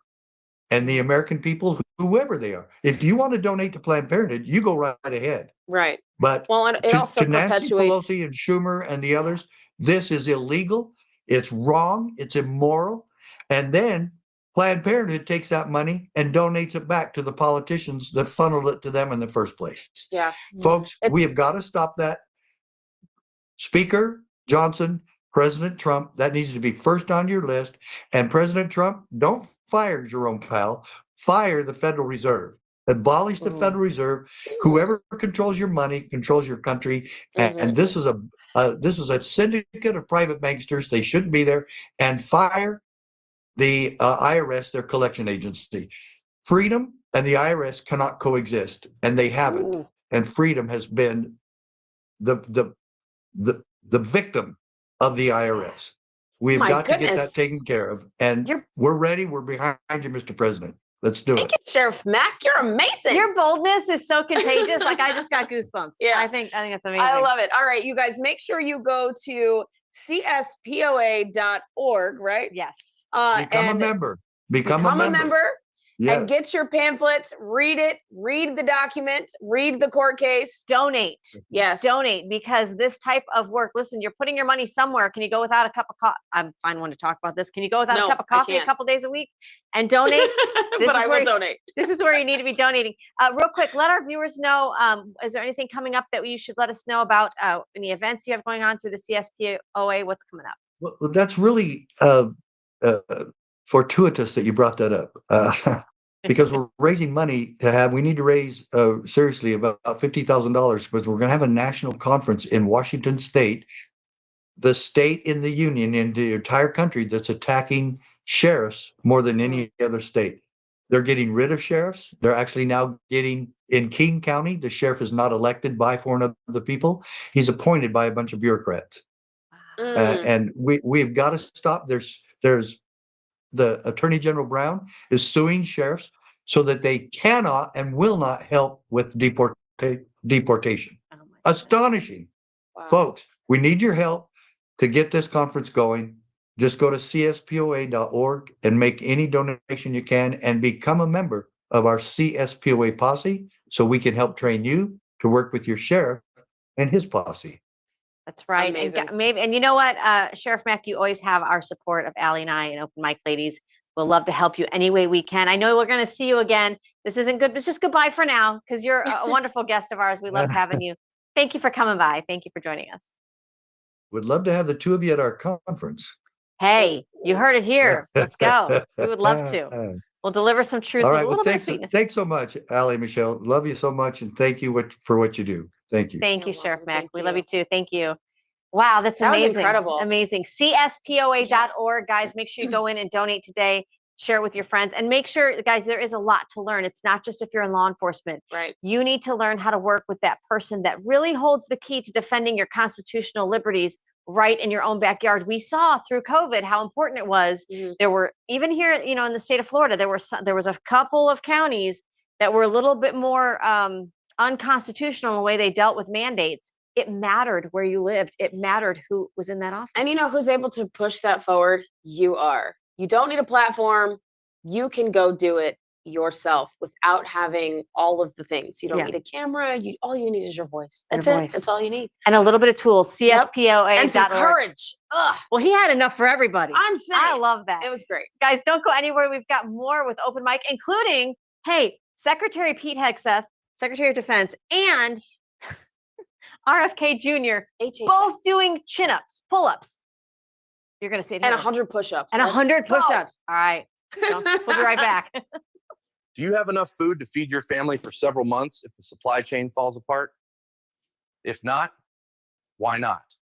And the American people, whoever they are, if you want to donate to Planned Parenthood, you go right ahead. Right. But well, it also to Nancy perpetuates Pelosi and Schumer and the others, this is illegal. It's wrong. It's immoral. And then Planned Parenthood takes that money and donates it back to the politicians that funneled it to them in the first place. Yeah. Folks, we have got to stop that. Speaker Johnson, President Trump, that needs to be first on your list. And President Trump, don't fire Jerome Powell, fire the Federal Reserve. Abolish the Federal Reserve. Whoever controls your money controls your country. And this is a syndicate of private banksters. They shouldn't be there. And fire the IRS, their collection agency. Freedom and the IRS cannot coexist, and they haven't. Ooh. And freedom has been the victim of the IRS. We've My got to get goodness. that taken care of. And we're ready. We're behind you, Mr. President. Let's do Thank it. you, Sheriff Mack. You're amazing. Your boldness is so contagious. Like I just got goosebumps. Yeah. I think that's amazing. I love it. All right, you guys, make sure you go to cspoa.org, right? Yes. Become a member. Become a member. Yes. And get your pamphlets, read it, read the document, read the court case. Donate. Yes. Donate, because this type of work, listen, you're putting your money somewhere. Can you go without a cup of coffee? I'm fine one to talk about this. Can you go without a cup of coffee a couple days a week and donate? But I will donate. This is where you need to be donating. Real quick, let our viewers know, is there anything coming up that you should let us know about? Any events you have going on through the CSPOA? What's coming up? Well, that's really fortuitous that you brought that up. Because we're raising money we need to raise seriously about $50,000 because we're going to have a national conference in Washington State, the state in the union, in the entire country that's attacking sheriffs more than any other state. They're getting rid of sheriffs. They're actually now getting, in King County, the sheriff is not elected by four of the people. He's appointed by a bunch of bureaucrats. And we've got to stop. There's the Attorney General Brown is suing sheriffs so that they cannot and will not help with deportation. Astonishing. Wow. Folks, we need your help to get this conference going. Just go to cspoa.org and make any donation you can and become a member of our CSPOA posse so we can help train you to work with your sheriff and his posse. That's right. Amazing. And you know what, Sheriff Mack, you always have our support of Allie and I and Open Mic Ladies. We'll love to help you any way we can. I know we're going to see you again. This isn't good, but it's just goodbye for now because you're a wonderful guest of ours. We love having you. Thank you for coming by. Thank you for joining us. Would love to have the two of you at our conference. Hey, you heard it here. Let's go. We would love to. We'll deliver some truth All with right. a Well, little bit of sweetness. thanks so much, Allie, Michelle. Love you so much. And thank you for what you do. Thank you. Thank you, You're Sheriff welcome. Mack. Thank We you. love you too. Thank you. Wow, that's That was amazing. incredible. Amazing. CSPOA.org, guys. Make sure you go in and donate today. Share it with your friends. And make sure, guys, there is a lot to learn. It's not just if you're in law enforcement. Right. You need to learn how to work with that person that really holds the key to defending your constitutional liberties right in your own backyard. We saw through COVID how important it was. There were, even here, in the state of Florida, there was a couple of counties that were a little bit more unconstitutional in the way they dealt with mandates. It mattered where you lived. It mattered who was in that office. And you know who's able to push that forward? You are. You don't need a platform. You can go do it yourself without having all of the things. You don't need a camera. All you need is your voice. That's it. That's all you need. And a little bit of tools. CSPOA.org. And some courage. Ugh. Well, he had enough for everybody. I'm saying. I love that. It was great. Guys, don't go anywhere. We've got more with Open Mic, including, hey, Secretary Pete Hegseth, Secretary of Defense, and RFK Jr. both doing chin-ups, pull-ups. You're going to see it And here. 100 push-ups. And 100 Let's go. push-ups. All right. We'll be right back. Do you have enough food to feed your family for several months if the supply chain falls apart? If not, why not?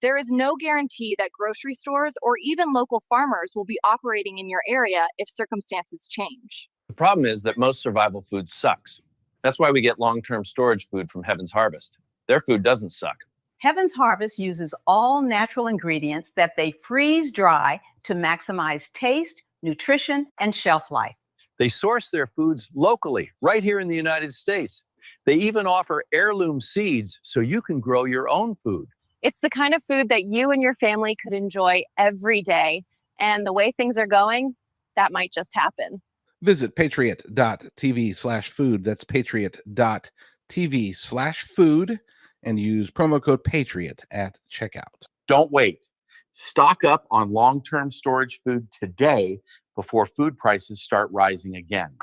There is no guarantee that grocery stores or even local farmers will be operating in your area if circumstances change. The problem is that most survival food sucks. That's why we get long-term storage food from Heaven's Harvest. Their food doesn't suck. Heaven's Harvest uses all natural ingredients that they freeze dry to maximize taste, nutrition, and shelf life. They source their foods locally, right here in the United States. They even offer heirloom seeds so you can grow your own food. It's the kind of food that you and your family could enjoy every day. And the way things are going, that might just happen. Visit patriot.tv/food. That's patriot.tv/food and use promo code PATRIOT at checkout. Don't wait. Stock up on long-term storage food today before food prices start rising again.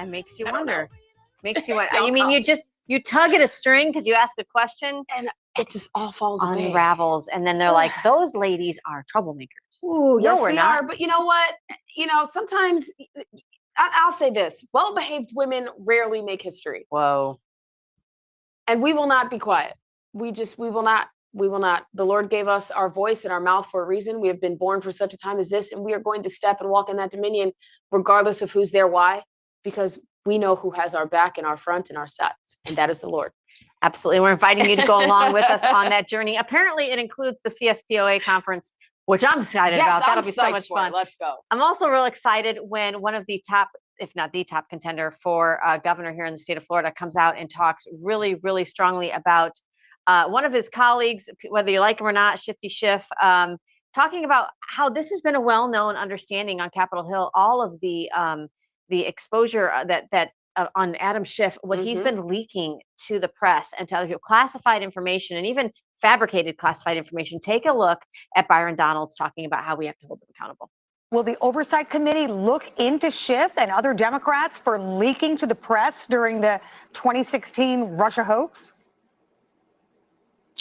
It makes you wonder. Makes you wonder. You mean you tug at a string because you ask a question and it just all falls away. Unravels, and then they're like, "Those ladies are troublemakers." Ooh, No, yes, we're we not. are. But you know what? Sometimes I'll say this: well-behaved women rarely make history. Whoa. And we will not be quiet. We will not. We will not. The Lord gave us our voice and our mouth for a reason. We have been born for such a time as this, and we are going to step and walk in that dominion, regardless of who's there. Why? Because we know who has our back and our front and our sides, and that is the Lord. Absolutely. We're inviting you to go along with us on that journey. Apparently, it includes the CSPOA conference, which I'm excited about. That'll be so much fun. Let's go. I'm also real excited when one of the top, if not the top contender for governor here in the state of Florida, comes out and talks really, really strongly about one of his colleagues, whether you like him or not, Shifty Schiff, talking about how this has been a well-known understanding on Capitol Hill, all of the exposure that on Adam Schiff, what he's been leaking to the press and telling you classified information and even fabricated classified information. Take a look at Byron Donalds talking about how we have to hold them accountable. Will the Oversight Committee look into Schiff and other Democrats for leaking to the press during the 2016 Russia hoax?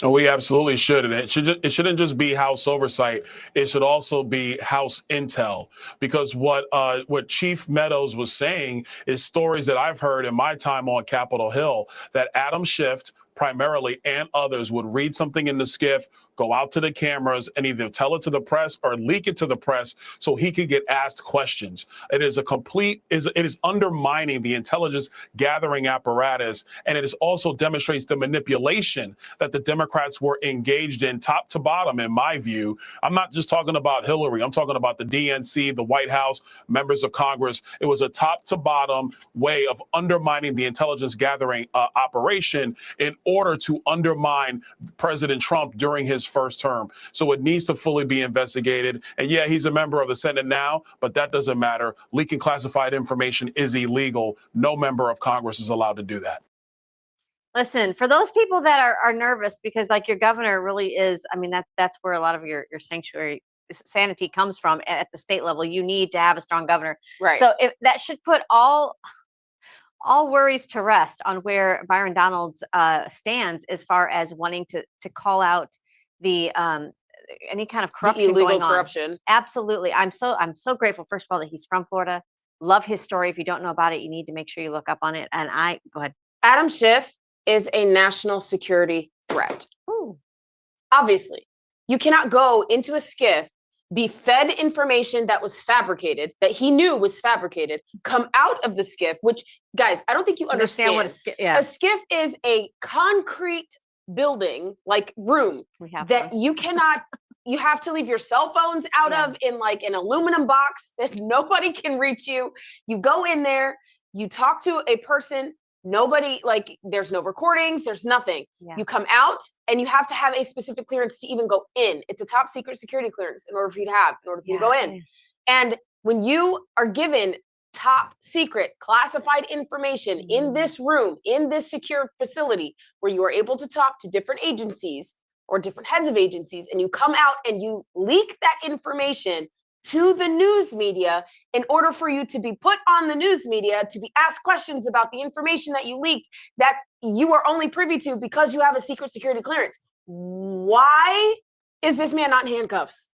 Oh, we absolutely should. And it shouldn't just be House oversight. It should also be House intel, because what Chief Meadows was saying is stories that I've heard in my time on Capitol Hill, that Adam Schiff primarily and others would read something in the skiff, go out to the cameras and either tell it to the press or leak it to the press so he could get asked questions. It is it is undermining the intelligence gathering apparatus, and it is also demonstrates the manipulation that the Democrats were engaged in top to bottom, in my view. I'm not just talking about Hillary. I'm talking about the DNC, the White House, members of Congress. It was a top to bottom way of undermining the intelligence gathering operation in order to undermine President Trump during his first term. So it needs to fully be investigated. And yeah, he's a member of the Senate now, but that doesn't matter. Leaking classified information is illegal. No member of Congress is allowed to do that. Listen, for those people that are nervous, because like your governor really is, I mean, that's where a lot of your sanctuary sanity comes from at the state level. You need to have a strong governor. Right. So that should put all worries to rest on where Byron Donalds stands as far as wanting to call out the any kind of corruption illegal going on. corruption. Absolutely. I'm so grateful, first of all, that he's from Florida. Love his story. If you don't know about it, you need to make sure you look up on it. And go ahead. Adam Schiff is a national security threat. Ooh. Obviously, you cannot go into a skiff, be fed information that was fabricated, that he knew was fabricated, come out of the skiff, which, guys, I don't think you understand what a skiff is. A skiff is a concrete building, like room, that you cannot, you have to leave your cell phones out of in like an aluminum box that nobody can reach you. You go in there, you talk to a person, nobody, like there's no recordings, there's nothing. You come out and you have to have a specific clearance to even go in. It's a top secret security clearance in order for you to go in. And when you are given top secret classified information in this room, in this secure facility where you are able to talk to different agencies or different heads of agencies, and you come out and you leak that information to the news media in order for you to be put on the news media, to be asked questions about the information that you leaked that you are only privy to because you have a secret security clearance. Why is this man not in handcuffs?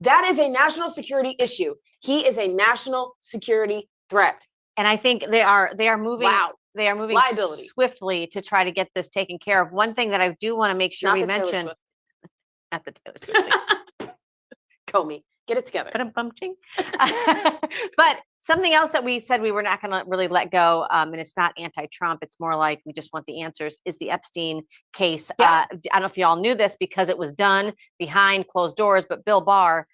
That is a national security issue. He is a national security threat. And I think they are moving. Wow. They are moving Liability. swiftly to try to get this taken care of. One thing that I do want to make sure Not we the Taylor mention. Swift. Not the Taylor Swift. Comey, get it together. But something else that we said we were not going to really let go, and it's not anti-Trump, it's more like we just want the answers, is the Epstein case. I don't know if you all knew this because it was done behind closed doors, but Bill Barr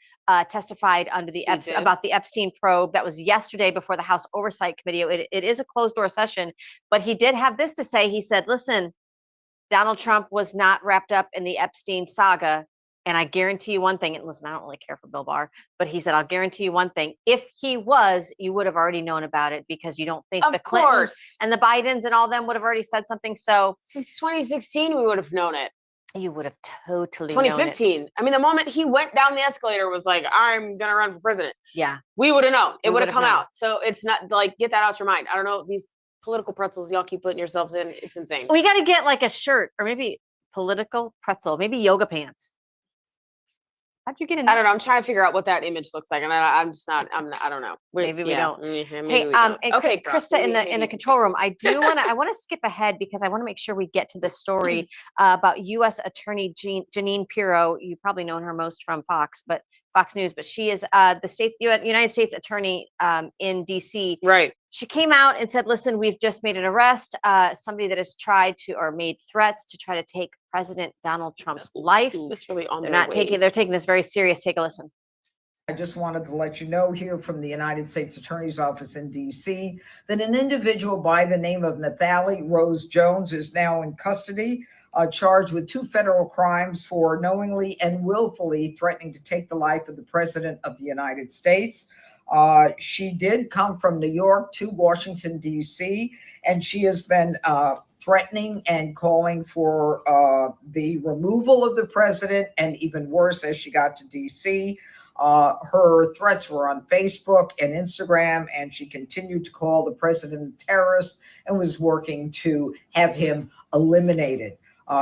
testified under the about the Epstein probe. That was yesterday before the House Oversight Committee. It is a closed door session, but he did have this to say. He said, listen, Donald Trump was not wrapped up in the Epstein saga. And I guarantee you one thing, and listen, I don't really care for Bill Barr, but he said, I'll guarantee you one thing. If he was, you would have already known about it because you don't think the Clintons and the Bidens and all them would have already said something. So since 2016, we would have known it. You would have totally 2015. known it. I mean, the moment he went down the escalator was like, I'm going to run for president. Yeah. We would have known. It We would have would've come known. out. So it's not like, get that out your mind. I don't know. These political pretzels y'all keep putting yourselves in. It's insane. We got to get like a shirt or maybe political pretzel, maybe yoga pants. How'd you get in? I don't know. I'm trying to figure out what that image looks like, and I'm just not. I don't know. Maybe we don't. Maybe Hey, we don't. and Okay, Krista in the control room. I do want to. I want to skip ahead because I want to make sure we get to this story about U.S. Attorney Jeanine Pirro. You probably know her most from Fox News, but she is the United States Attorney in D.C. Right. She came out and said, listen, we've just made an arrest, somebody that has tried to or made threats to try to take President Donald Trump's life. Literally on They're their not way. they're taking this very serious. Take a listen. I just wanted to let you know here from the United States Attorney's Office in D.C. that an individual by the name of Nathalie Rose Jones is now in custody, charged with 2 federal crimes for knowingly and willfully threatening to take the life of the President of the United States. She did come from New York to Washington, D.C., and she has been threatening and calling for the removal of the president, and even worse, as she got to D.C., her threats were on Facebook and Instagram, and she continued to call the president a terrorist and was working to have him eliminated.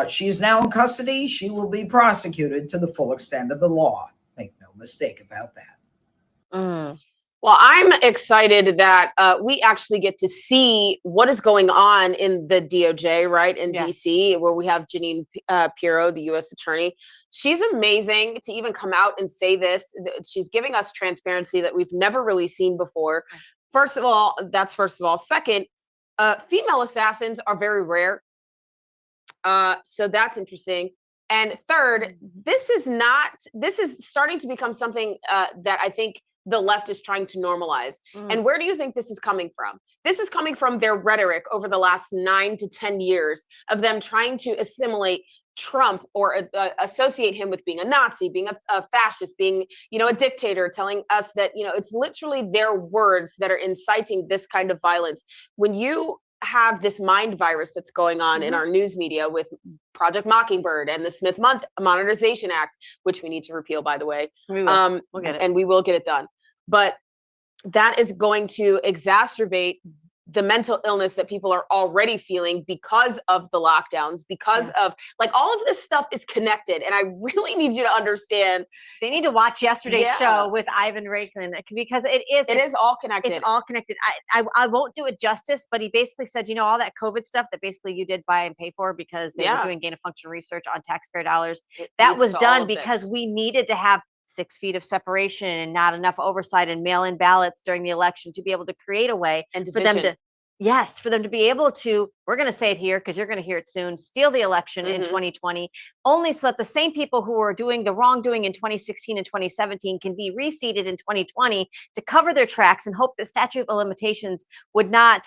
She is now in custody. She will be prosecuted to the full extent of the law. Make no mistake about that. Well, I'm excited that we actually get to see what is going on in the DOJ, right, in DC, where we have Janine Pirro, the U.S. attorney. She's amazing to even come out and say this. She's giving us transparency that we've never really seen before. First of all. Second, female assassins are very rare. So that's interesting. And third, this is starting to become something that I think the left is trying to normalize. And where do you think this is coming from? This is coming from their rhetoric over the last 9 to 10 years of them trying to assimilate Trump or associate him with being a Nazi, being a fascist, being, a dictator, telling us that, it's literally their words that are inciting this kind of violence. When you have this mind virus that's going on in our news media with Project Mockingbird and the Smith Modernization Act, which we need to repeal, by the way. We will. We'll get it. And we will get it done. But that is going to exacerbate the mental illness that people are already feeling because of the lockdowns, because of all of this stuff is connected. And I really need you to understand. They need to watch yesterday's show with Ivan Raiklin because it is all connected. It's all connected. I won't do it justice, but he basically said, all that COVID stuff that basically you did buy and pay for because they were doing gain of function research on taxpayer dollars. That was done because we needed to have 6 feet of separation and not enough oversight and mail-in ballots during the election to be able to create a way for them to be able to, we're going to say it here because you're going to hear it soon, steal the election in 2020, only so that the same people who were doing the wrongdoing in 2016 and 2017 can be reseated in 2020 to cover their tracks and hope the statute of limitations would not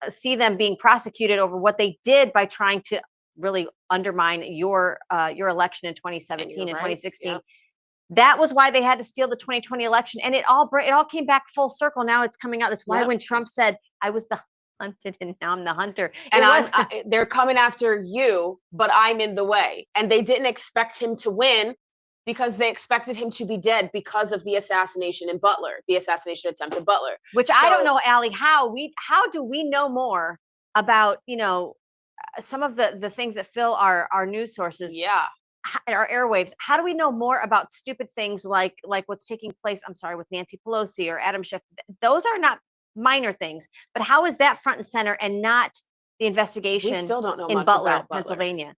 see them being prosecuted over what they did by trying to really undermine your election in 2017 and 2016. That was why they had to steal the 2020 election. And it all came back full circle. Now it's coming out. That's why when Trump said, I was the hunted and now I'm the hunter. And they're coming after you, but I'm in the way. And they didn't expect him to win because they expected him to be dead because of the assassination in Butler, the assassination attempt in Butler. Which I don't know, Allie, how do we know more about, some of the things that fill our news sources? Our airwaves. How do we know more about stupid things like what's taking place, with Nancy Pelosi or Adam Schiff? Those are not minor things, but how is that front and center and not the investigation we still don't know in much Butler, about Pennsylvania?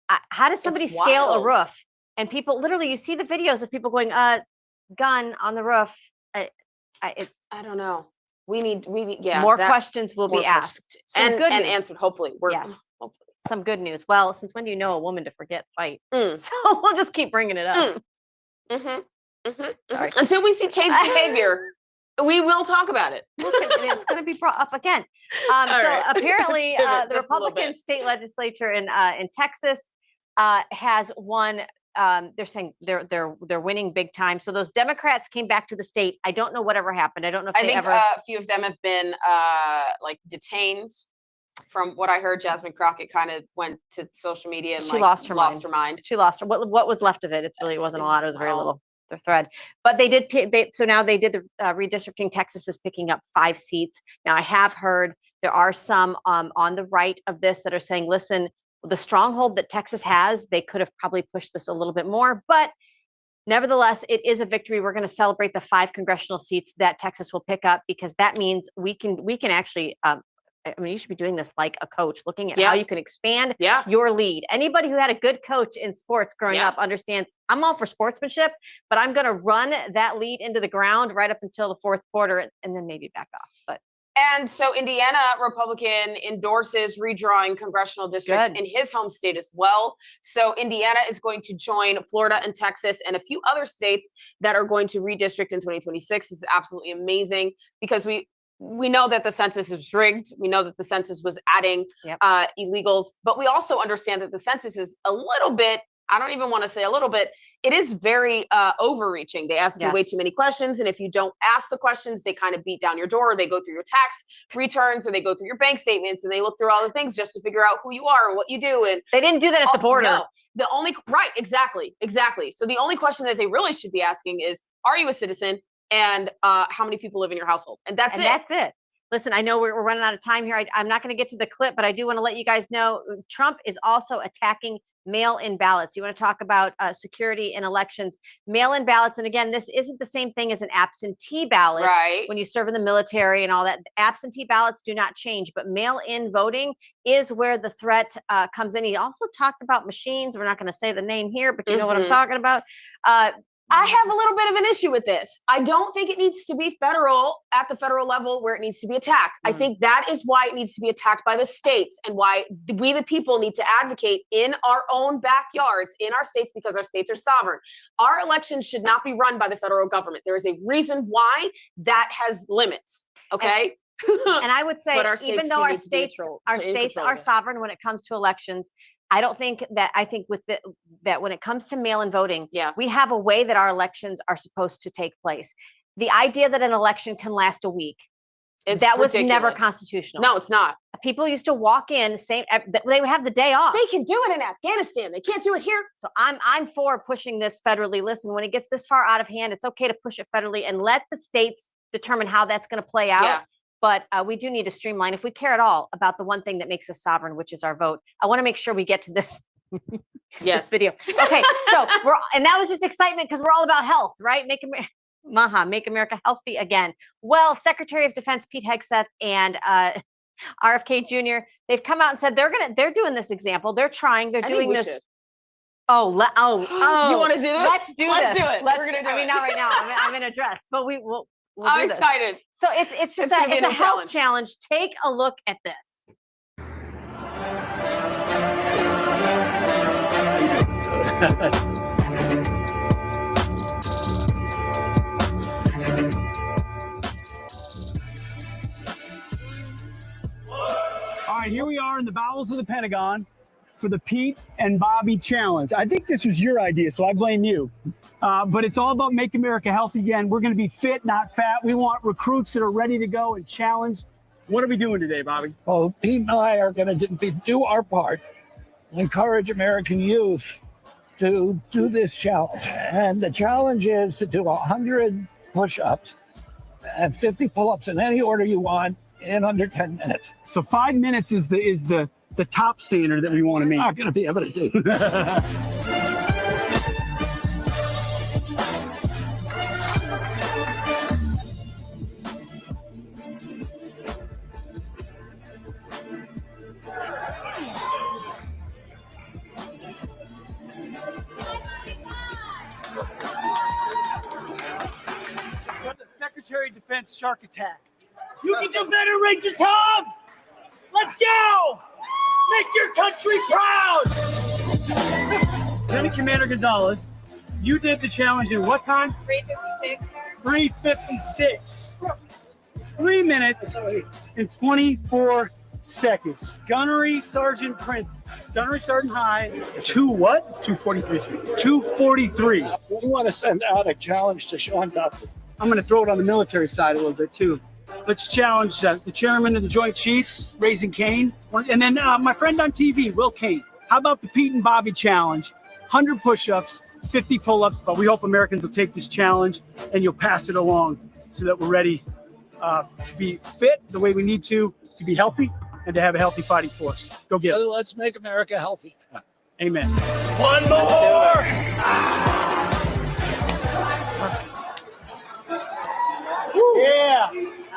How does somebody scale a roof? And people literally, you see the videos of people going, gun on the roof. I don't know. We need more questions will be asked. And answered, hopefully. Hopefully. Some good news. Well, since when do you know a woman to forget fight? So we'll just keep bringing it up. Sorry. Until we see change behavior, we will talk about it. It's going to be brought up again. Apparently, the Republican state legislature in Texas has won. They're saying they're winning big time. So those Democrats came back to the state. I don't know whatever happened. I don't know if they ever. A few of them have been detained. From what I heard, Jasmine Crockett kind of went to social media and she lost her mind. She lost her. What was left of it? It wasn't a lot. It was very little. The thread, but they did. So now they did the redistricting. Texas is picking up 5 seats. Now I have heard there are some on the right of this that are saying, listen, the stronghold that Texas has, they could have probably pushed this a little bit more, but nevertheless, it is a victory. We're going to celebrate the 5 congressional seats that Texas will pick up because that means we can actually. You should be doing this like a coach, looking at how you can expand your lead. Anybody who had a good coach in sports growing up understands I'm all for sportsmanship, but I'm going to run that lead into the ground right up until the 4th quarter and then maybe back off. And so Indiana Republican endorses redrawing congressional districts in his home state as well. So Indiana is going to join Florida and Texas and a few other states that are going to redistrict in 2026. This is absolutely amazing because we know that the census is rigged. We know that the census was adding illegals, but we also understand that the census is a little bit, I don't even want to say a little bit, it is very overreaching. They ask you way too many questions. And if you don't ask the questions, they kind of beat down your door. They go through your tax returns or they go through your bank statements and they look through all the things just to figure out who you are and what you do. And they didn't do that at the border. No, exactly. So the only question that they really should be asking is, are you a citizen? And how many people live in your household? And that's it. Listen, I know we're running out of time here. I'm not going to get to the clip, but I do want to let you guys know Trump is also attacking mail-in ballots. You want to talk about security in elections, mail-in ballots. And again, this isn't the same thing as an absentee ballot. Right. When you serve in the military and all that, absentee ballots do not change, but mail-in voting is where the threat comes in. He also talked about machines. We're not going to say the name here, but you know what I'm talking about. I have a little bit of an issue with this. I don't think it needs to be at the federal level where it needs to be attacked. I think that is why it needs to be attacked by the states and why we, the people, need to advocate in our own backyards, in our states, because our states are sovereign. Our elections should not be run by the federal government. There is a reason why that has limits. Okay. And I would say, even though our states are sovereign sovereign when it comes to elections, I think that when it comes to mail-in voting, we have a way that our elections are supposed to take place. The idea that an election can last a week, that was never constitutional. No, it's not. People used to walk in, they would have the day off. They can do it in Afghanistan. They can't do it here. So I'm for pushing this federally. Listen, when it gets this far out of hand, it's okay to push it federally and let the states determine how that's going to play out. Yeah. But we do need to streamline, if we care at all about the one thing that makes us sovereign, which is our vote. I want to make sure we get to this, this video. Okay, so and that was just excitement because we're all about health, right? Make America healthy again. Well, Secretary of Defense Pete Hegseth and RFK Jr., they've come out and said they're doing this example. They're doing this. Should. Oh, you want to do this? Let's do Let's this. do it. We're gonna do it. Not right now. I'm in a dress, but we'll I'm do this. excited. So it's just gonna be a new health challenge. Take a look at this. All right, here we are in the bowels of the Pentagon for the Pete and Bobby Challenge. I think this was your idea, so I blame you. But it's all about Make America Healthy again. We're going to be fit, not fat. We want recruits that are ready to go and challenge. What are we doing today, Bobby? Well, Pete and I are going to do our part, encourage American youth to do this challenge. And the challenge is to do 100 push-ups and 50 pull-ups in any order you want in under 10 minutes. So 5 minutes is the top standard that we want to meet. Not going to be able to do. Secretary of Defense shark attack. You can do better, Ranger Tom! Let's go! Make your country proud! Lieutenant Commander Gonzalez, you did the challenge in what time? 3:56. 3:56. 3 minutes and 24 seconds. Gunnery Sergeant Prince. Gunnery Sergeant High. 243. 243. We want to send out a challenge to Sean Duffy. I'm going to throw it on the military side a little bit too. Let's challenge the chairman of the Joint Chiefs, Raising Cane. And then my friend on TV, Will Kane. How about the Pete and Bobby challenge? 100 push-ups, 50 pull-ups, but we hope Americans will take this challenge and you'll pass it along so that we're ready to be fit the way we need to be healthy, and to have a healthy fighting force. Go get it. Let's make America healthy. Amen. One more! Yeah.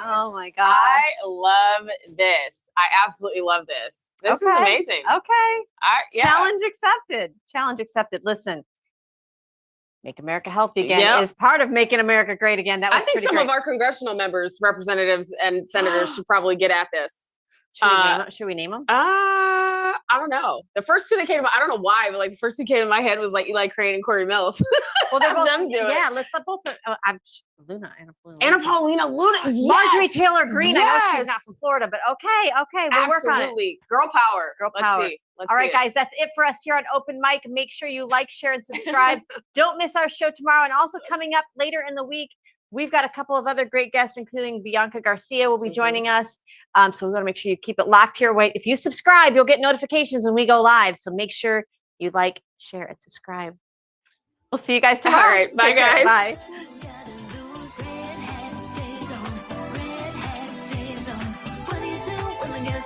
Oh my gosh. I love this. I absolutely love this. This is amazing. Okay. Yeah. Challenge accepted. Challenge accepted. Listen, Make America Healthy Again is part of Making America Great Again. That was I think some of our congressional members, representatives, and senators should probably get at this. Should we name them? I don't know. The first two that came to I don't know why, but like the first two came to my head was like Eli Crane and Corey Mills. Well, they're both them do it. Yeah, let's both. Anna Paulina Luna. Yes. Marjorie Taylor Greene. I know Yes. she's not from Florida, but okay, we'll work on it. Absolutely. Girl power. Power. Let's see. All right, guys, that's it for us here on Open Mic. Make sure you like, share, and subscribe. Don't miss our show tomorrow. And also coming up later in the week, we've got a couple of other great guests, including Bianca Garcia will be joining us. So we want to make sure you keep it locked here. Wait, if you subscribe, you'll get notifications when we go live. So make sure you like, share, and subscribe. We'll see you guys tomorrow. All right. Bye, Take care. guys. Bye. Red hat stays on.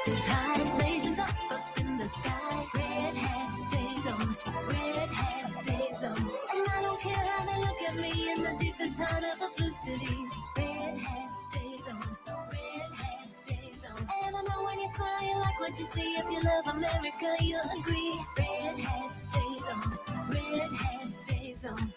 prices high, inflation's up in the sky. Red hat stays on, red hat stays on. And I don't care how they look at me in the deepest heart of a blue city. Red hat stays on, red hat stays on. And I know when you smile, you like what you see. If you love America, you'll agree. Red hat stays on, red hat stays on.